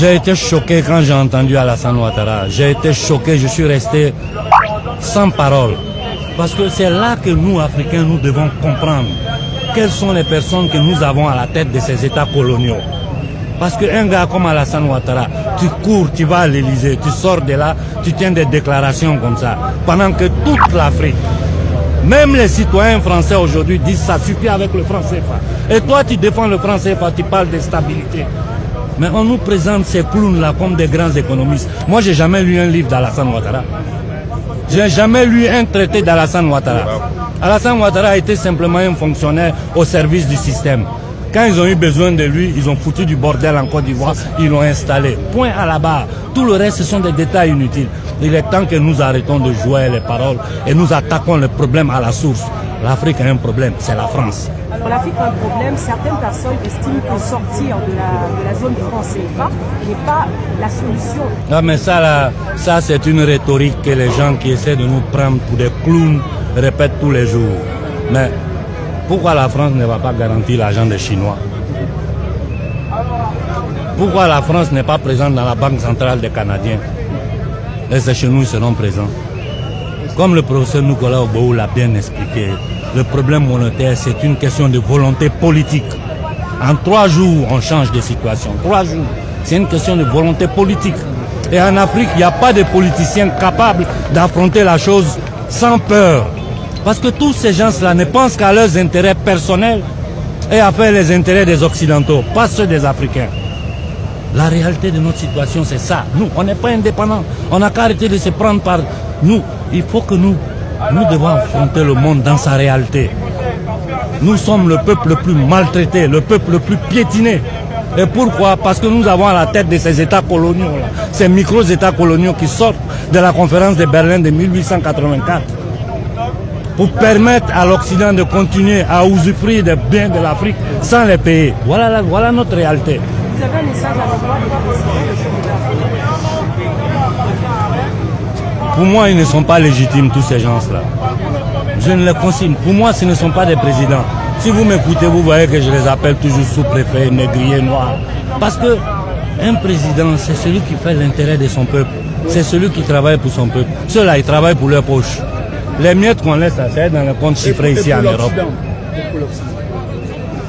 J'ai été choqué quand j'ai entendu Alassane Ouattara. J'ai été choqué, je suis resté sans parole. Parce que c'est là que nous, Africains, nous devons comprendre quelles sont les personnes que nous avons à la tête de ces États coloniaux. Parce qu'un gars comme Alassane Ouattara, tu cours, tu vas à l'Élysée, tu sors de là, tu tiens des déclarations comme ça. Pendant que toute l'Afrique, même les citoyens français aujourd'hui disent ça suffit avec le franc CFA. Et toi, tu défends le franc CFA, tu parles de stabilité. Mais on nous présente ces clowns-là comme des grands économistes. Moi, j'ai jamais lu un livre d'Alassane Ouattara. J'ai jamais lu un traité d'Alassane Ouattara. Alassane Ouattara a été simplement un fonctionnaire au service du système. Quand ils ont eu besoin de lui, ils ont foutu du bordel en Côte d'Ivoire, ils l'ont installé. Point à la barre. Tout le reste, ce sont des détails inutiles. Il est temps que nous arrêtons de jouer les paroles et nous attaquons le problème à la source. L'Afrique a un problème, c'est la France. Alors l'Afrique a un problème, certaines personnes estiment que sortir de la zone franc CFA n'est pas la solution. Non mais ça c'est une rhétorique que les gens qui essaient de nous prendre pour des clowns répètent tous les jours. Mais pourquoi la France ne va pas garantir l'argent des Chinois? Pourquoi la France n'est pas présente dans la Banque centrale des Canadiens? Et ces chez nous seront présents. Comme le professeur Nicolas Oboou l'a bien expliqué, le problème monétaire, c'est une question de volonté politique. En 3 jours, on change de situation. 3 jours, c'est une question de volonté politique. Et en Afrique, il n'y a pas de politiciens capables d'affronter la chose sans peur. Parce que tous ces gens-là ne pensent qu'à leurs intérêts personnels et à faire les intérêts des Occidentaux, pas ceux des Africains. La réalité de notre situation, c'est ça. Nous, on n'est pas indépendants. On n'a qu'à arrêter de se prendre par nous. Il faut que nous devons affronter le monde dans sa réalité. Nous sommes le peuple le plus maltraité, le peuple le plus piétiné. Et pourquoi? Parce que nous avons à la tête de ces États coloniaux, ces micro-États coloniaux qui sortent de la conférence de Berlin de 1884 pour permettre à l'Occident de continuer à usufruire des biens de l'Afrique sans les payer. Voilà notre réalité. Vous avez un message à l'endroit du président de Pour moi, ils ne sont pas légitimes, tous ces gens-là. Je ne les consigne. Pour moi, ce ne sont pas des présidents. Si vous m'écoutez, vous voyez que je les appelle toujours sous-préfet, négrier, noir. Parce que un président, c'est celui qui fait l'intérêt de son peuple. C'est celui qui travaille pour son peuple. Ceux-là, ils travaillent pour leur poche. Les miettes qu'on laisse, c'est dans le compte chiffré ici en Europe.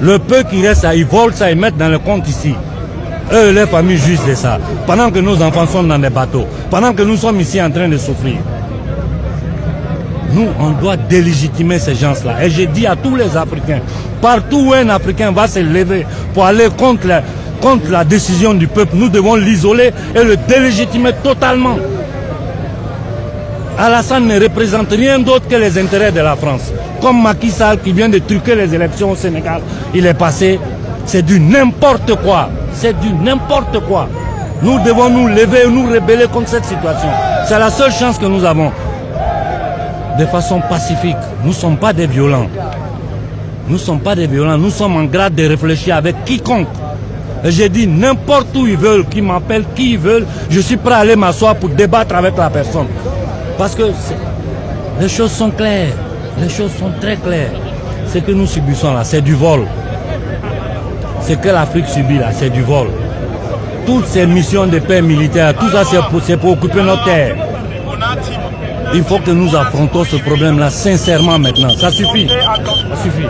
Le peu qui reste, ils volent ça, ils mettent dans le compte ici. Eux, les familles jouissent de ça. Pendant que nos enfants sont dans des bateaux. Pendant que nous sommes ici en train de souffrir. Nous, on doit délégitimer ces gens-là. Et j'ai dit à tous les Africains, partout où un Africain va se lever pour aller contre la décision du peuple, nous devons l'isoler et le délégitimer totalement. Alassane ne représente rien d'autre que les intérêts de la France. Comme Macky Sall qui vient de truquer les élections au Sénégal, il est passé, c'est du n'importe quoi. C'est du n'importe quoi. Nous devons nous lever et nous rebeller contre cette situation. C'est la seule chance que nous avons. De façon pacifique. Nous ne sommes pas des violents. Nous ne sommes pas des violents. Nous sommes en grade de réfléchir avec quiconque. Et j'ai dit n'importe où ils veulent, qu'ils m'appellent, qui ils veulent, je suis prêt à aller m'asseoir pour débattre avec la personne. Parce que les choses sont claires. Les choses sont très claires. Ce que nous subissons là, c'est du vol. Ce que l'Afrique subit là, c'est du vol. Toutes ces missions de paix militaire, tout ça c'est pour occuper nos terres. Il faut que nous affrontons ce problème là sincèrement maintenant. Ça suffit. Ça suffit.